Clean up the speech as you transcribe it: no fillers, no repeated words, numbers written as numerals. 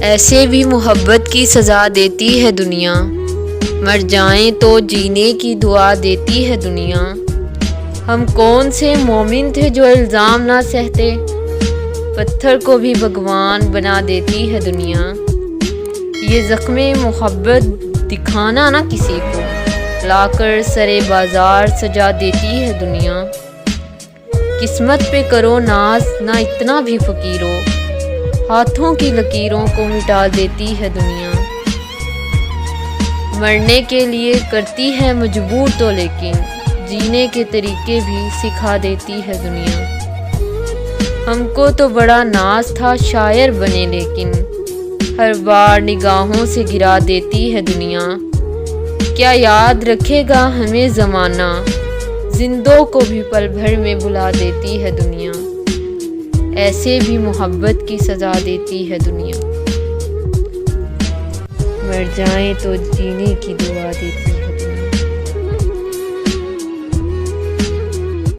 ऐसे भी मोहब्बत की सज़ा देती है दुनिया, मर जाएं तो जीने की दुआ देती है दुनिया। हम कौन से मोमिन थे जो इल्ज़ाम ना सहते, पत्थर को भी भगवान बना देती है दुनिया। ये ज़ख्मे मोहब्बत दिखाना ना किसी को, लाकर सरे बाज़ार सजा देती है दुनिया। किस्मत पे करो नाज ना इतना भी फ़कीरो, हाथों की लकीरों को मिटा देती है दुनिया। मरने के लिए करती है मजबूर तो लेकिन जीने के तरीके भी सिखा देती है दुनिया। हमको तो बड़ा नाज था शायर बने लेकिन हर बार निगाहों से गिरा देती है दुनिया। क्या याद रखेगा हमें ज़माना, जिंदों को भी पल भर में बुला देती है दुनिया। ऐसे भी मोहब्बत की सज़ा देती है दुनिया, मर जाएं तो जीने की दुआ देती है।